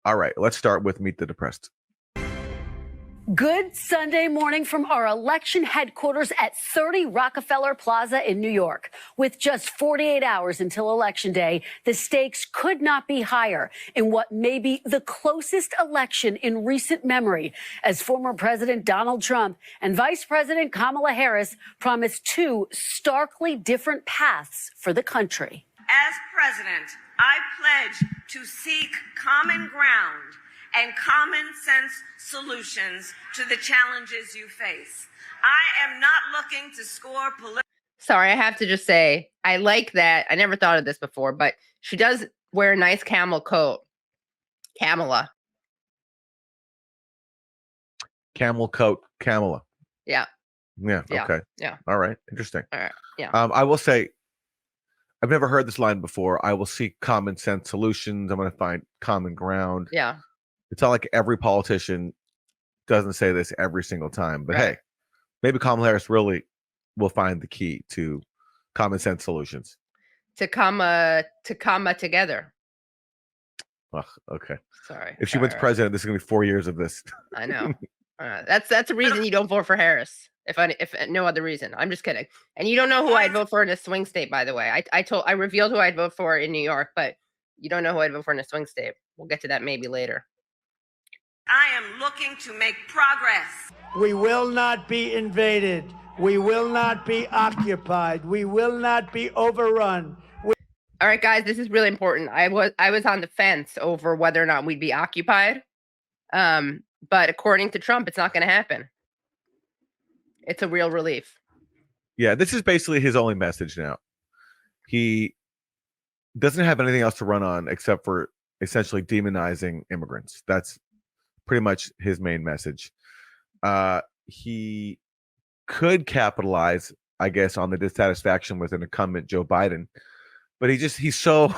All right, let's start with Meet the Depressed. Good Sunday morning from our election headquarters at 30 Rockefeller Plaza in New York. With just 48 hours until Election Day, the stakes could not be higher in what may be the closest election in recent memory, as former President Donald Trump and Vice President Kamala Harris promise two starkly different paths for the country. As president, I pledge to seek common ground and common sense solutions to the challenges you face. I am not looking to score political. Sorry, I have to just say, I like that. I never thought of this before, but she does wear a nice camel coat. Kamala. Camel coat, Kamala. Yeah. Yeah. Okay. Yeah. All right. Interesting. All right. Yeah. I will say, I've never heard this line before. I will seek common sense solutions. I'm going to find common ground. Yeah. It's not like every politician doesn't say this every single time, but hey, maybe Kamala Harris really will find the key to common sense solutions. To come together. Ugh, okay. Sorry. If she wins president, this is going to be 4 years of this. I know. That's a reason you don't vote for Harris. If no other reason. I'm just kidding. And you don't know who I'd vote for in a swing state, by the way. I revealed who I'd vote for in New York, but you don't know who I'd vote for in a swing state. We'll get to that maybe later. I am looking to make progress. We will not be invaded. We will not be occupied. We will not be overrun. All right, guys, this is really important. I was on the fence over whether or not we'd be occupied. But according to Trump, it's not going to happen. It's a real relief. Yeah, this is basically his only message now. He doesn't have anything else to run on except for essentially demonizing immigrants. That's pretty much his main message. He could capitalize, I guess, on the dissatisfaction with an incumbent Joe Biden, but he's all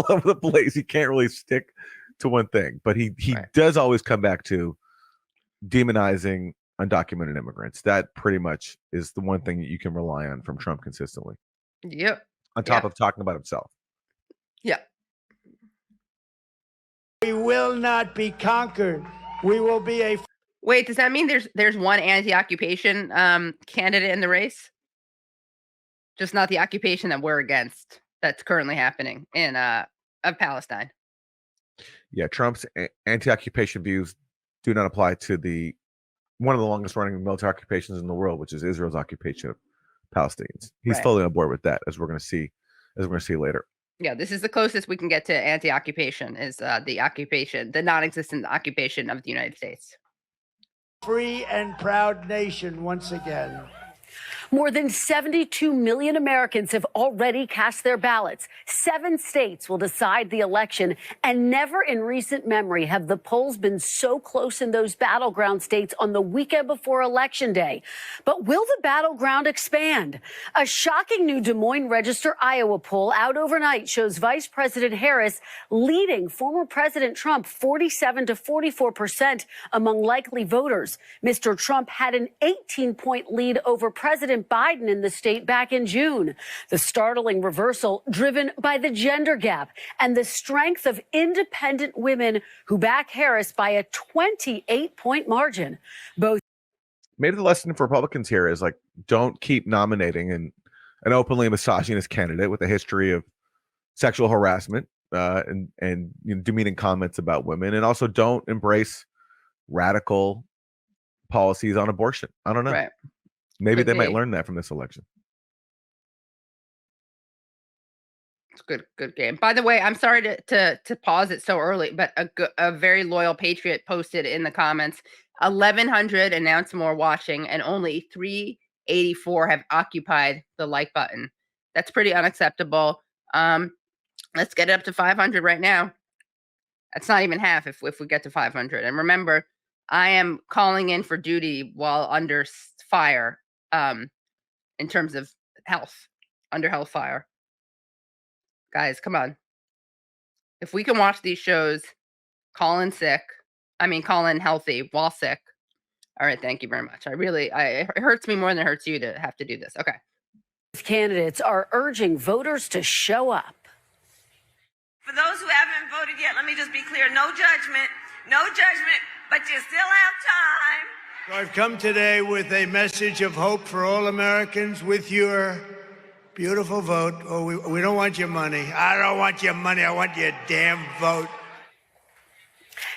over the place. He can't really stick to one thing, but he does always come back to demonizing undocumented immigrants. That pretty much is the one thing that you can rely on from Trump consistently. Yep. On top of talking about himself. Yeah. We will not be conquered. We will be a... Wait, does that mean there's one anti-occupation candidate in the race? Just not the occupation that we're against that's currently happening in of Palestine. Yeah, Trump's anti-occupation views do not apply to one of the longest running military occupations in the world, which is Israel's occupation of Palestinians. He's fully on board with that, as we're going to see later. Yeah, this is the closest we can get to anti-occupation is the non-existent occupation of the United States. Free and proud nation once again. More than 72 million Americans have already cast their ballots. 7 states will decide the election, and never in recent memory have the polls been so close in those battleground states on the weekend before Election Day. But will the battleground expand? A shocking new Des Moines Register Iowa poll out overnight shows Vice President Harris leading former President Trump 47 to 44% among likely voters. Mr. Trump had an 18-point lead over President Biden in the state back in June. The startling reversal driven by the gender gap and the strength of independent women who back Harris by a 28-point margin. Both. Maybe the lesson for Republicans here is don't keep nominating an openly misogynist candidate with a history of sexual harassment and demeaning comments about women, and also don't embrace radical policies on abortion. I don't know. Right. Maybe they might learn that from this election. It's good game. By the way, I'm sorry to pause it so early, but a very loyal patriot posted in the comments, 1,100 announced more watching, and only 384 have occupied the like button. That's pretty unacceptable. Let's get it up to 500 right now. That's not even half if we get to 500. And remember, I am calling in for duty while under fire. In terms of health, under health fire. Guys, come on. If we can watch these shows, call in healthy while sick. All right, thank you very much. It hurts me more than it hurts you to have to do this. Okay. Candidates are urging voters to show up. For those who haven't voted yet, let me just be clear. No judgment, but you still have time. So I've come today with a message of hope for all Americans with your beautiful vote. Oh, we don't want your money. I don't want your money. I want your damn vote.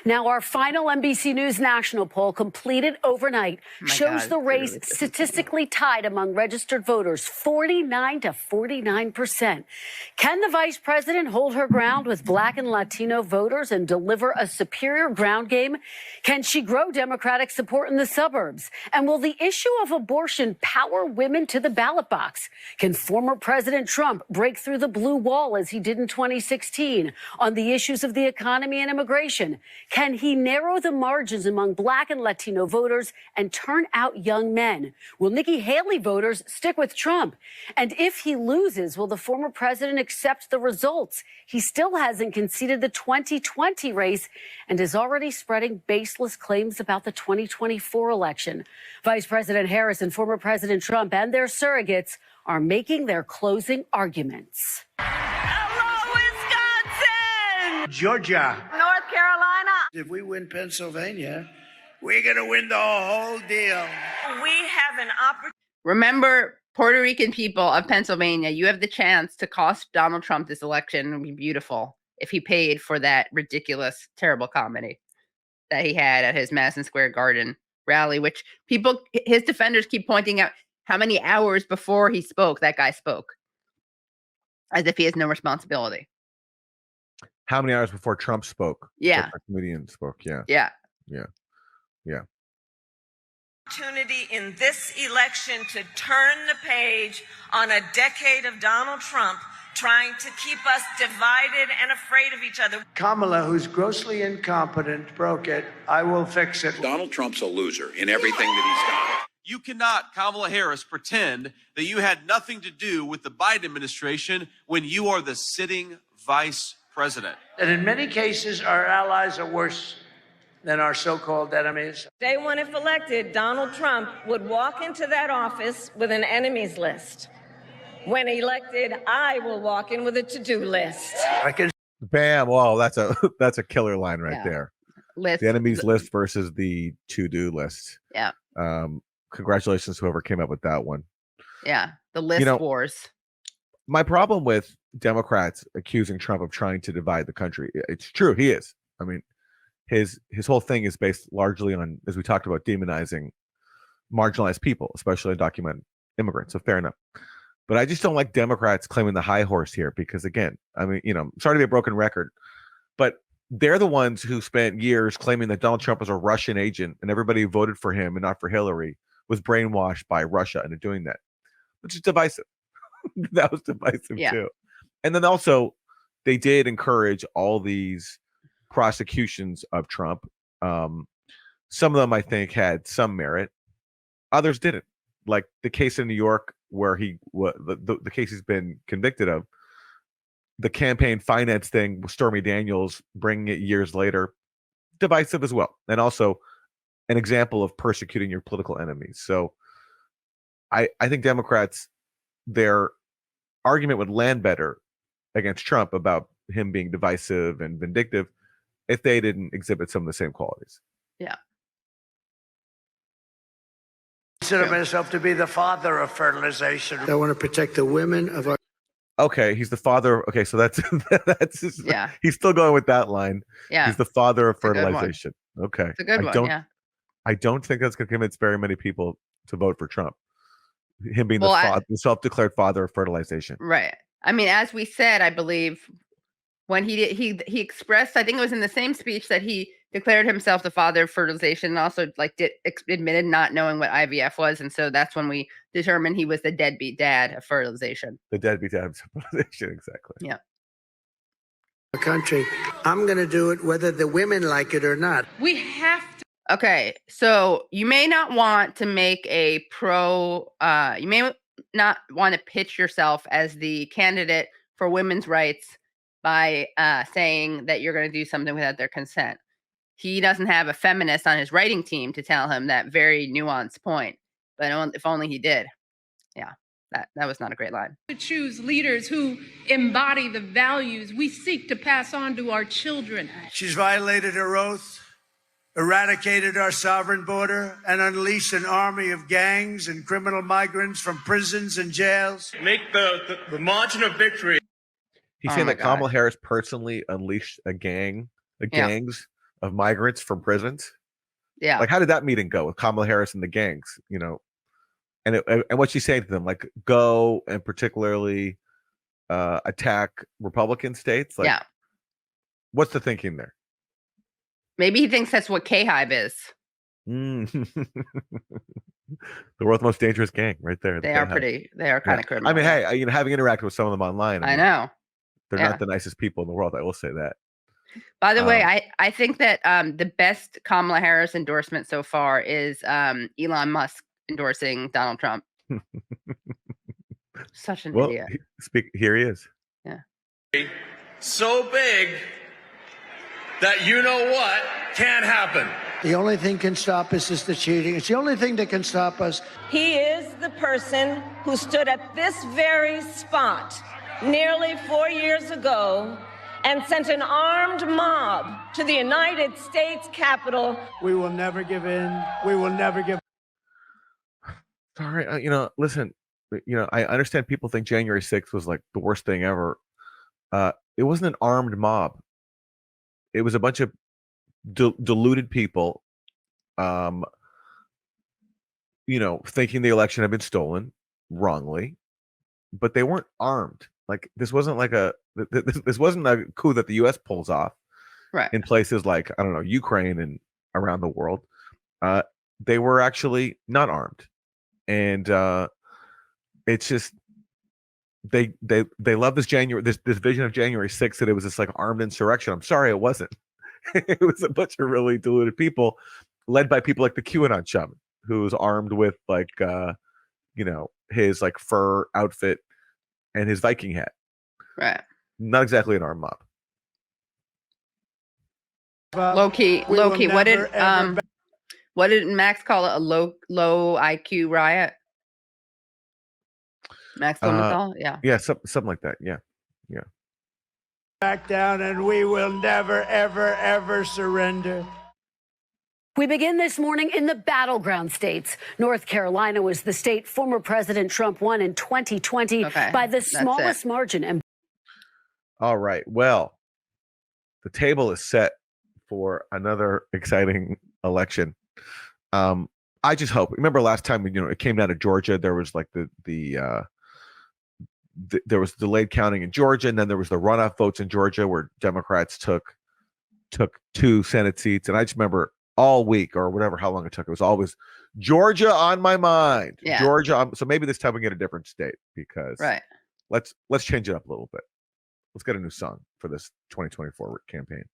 Now, our final NBC News national poll completed overnight shows the race statistically tied among registered voters, 49 to 49%. Can the vice president hold her ground with Black and Latino voters and deliver a superior ground game? Can she grow Democratic support in the suburbs? And will the issue of abortion power women to the ballot box? Can former President Trump break through the blue wall as he did in 2016 on the issues of the economy and immigration? Can he narrow the margins among Black and Latino voters and turn out young men? Will Nikki Haley voters stick with Trump? And if he loses, will the former president accept the results? He still hasn't conceded the 2020 race and is already spreading baseless claims about the 2024 election. Vice President Harris and former President Trump and their surrogates are making their closing arguments. Hello, Wisconsin! Georgia. North Carolina. If we win Pennsylvania, we're going to win the whole deal. We have an opportunity. Remember, Puerto Rican people of Pennsylvania, you have the chance to cost Donald Trump this election. It would be beautiful if he paid for that ridiculous, terrible comedy that he had at his Madison Square Garden rally, which his defenders keep pointing out how many hours before he spoke, that guy spoke, as if he has no responsibility. How many hours before Trump spoke? Yeah. The comedian spoke. Yeah. Yeah. Opportunity in this election to turn the page on a decade of Donald Trump trying to keep us divided and afraid of each other. Kamala, who's grossly incompetent, broke it. I will fix it. Donald Trump's a loser in everything that he's done. You cannot, Kamala Harris, pretend that you had nothing to do with the Biden administration when you are the sitting vice president. And in many cases, our allies are worse than our so-called enemies. Day one, if elected, Donald Trump would walk into that office with an enemies list. When elected, I will walk in with a to-do list. Bam! Whoa, that's a killer line right there. List. The enemies list versus the to-do list. Yeah. Congratulations, whoever came up with that one. Yeah. The list wars. My problem with Democrats accusing Trump of trying to divide the country, it's true, he is. I mean, his whole thing is based largely on, as we talked about, demonizing marginalized people, especially undocumented immigrants. So fair enough. But I just don't like Democrats claiming the high horse here because, again, I mean, sorry to be a broken record, but they're the ones who spent years claiming that Donald Trump was a Russian agent and everybody who voted for him and not for Hillary was brainwashed by Russia into doing that, which is divisive. That was divisive too. And then also they did encourage all these prosecutions of Trump. Some of them I think had some merit, others didn't. Like the case in New York where the case he's been convicted of, the campaign finance thing with Stormy Daniels, bringing it years later, divisive as well, and also an example of persecuting your political enemies. So I think Democrats, their argument would land better against Trump about him being divisive and vindictive if they didn't exhibit some of the same qualities. Yeah. Consider myself to be the father of fertilization. I want to protect the women of our. Okay, he's the father. Okay, so that's he's still going with that line. Yeah. He's the father of fertilization. Okay. It's a good one. Yeah. I don't think that's going to convince very many people to vote for Trump. Him being the self-declared father of fertilization. Right. I mean, as we said, I believe when he expressed, I think it was in the same speech that he declared himself the father of fertilization and also admitted not knowing what IVF was. And so that's when we determined he was the deadbeat dad of fertilization. The deadbeat dad of fertilization, exactly. Yeah. Country. I'm going to do it whether the women like it or not. We have to. Okay, so you may not want to make you may not want to pitch yourself as the candidate for women's rights by saying that you're going to do something without their consent. He doesn't have a feminist on his writing team to tell him that very nuanced point, but if only he did. Yeah, That was not a great line. To choose leaders who embody the values we seek to pass on to our children. She's violated her oath, eradicated our sovereign border, and unleashed an army of gangs and criminal migrants from prisons and jails. Make the margin of victory. He's Oh saying my that Kamala God. Harris personally unleashed gangs of migrants from prisons. Yeah. Like, how did that meeting go with Kamala Harris and the gangs? You know, and what she's saying to them, like, go and particularly attack Republican states. Like, yeah. what's the thinking there? Maybe he thinks that's what K-Hive is. Mm. The world's most dangerous gang, right there. They are kind of criminal. I mean, hey, you know, having interacted with some of them online, I know. they're not the nicest people in the world. I will say that. By the way, I think that the best Kamala Harris endorsement so far is Elon Musk endorsing Donald Trump. Such an idiot. Here he is. Yeah. So big that you know what can't happen. The only thing can stop us is the cheating. It's the only thing that can stop us. He is the person who stood at this very spot nearly 4 years ago and sent an armed mob to the United States Capitol. We will never give in. We will never give. Sorry, you know, listen, you know, I understand people think January 6th was like the worst thing ever. It wasn't an armed mob. It was a bunch of deluded people, you know, thinking the election had been stolen wrongly, but they weren't armed. Like, this wasn't like this wasn't a coup that the U.S. pulls off, right, in places like, I don't know, Ukraine and around the world. They were actually not armed, and it's just they love this this vision of January 6th, that it was this like armed insurrection. I'm sorry, it wasn't. It was a bunch of really deluded people, led by people like the QAnon shaman, who's armed with like you know, his like fur outfit and his Viking hat. Right. Not exactly an armed mob. Low key. What did Max call it? A low IQ riot? Max Blumenthal? Yeah, something like that. Yeah. Back down, and we will never, ever, ever surrender. We begin this morning in the battleground states. North Carolina was the state former President Trump won in 2020 by the smallest margin. And all right. Well, the table is set for another exciting election. I just hope. Remember last time, you know, it came down to Georgia. There was like there was delayed counting in Georgia, and then there was the runoff votes in Georgia where Democrats took 2 Senate seats. And I just remember all week, or whatever, how long it took, it was always Georgia on my mind. Yeah. Georgia. So maybe this time we get a different state, because let's change it up a little bit. Let's get a new song for this 2024 campaign.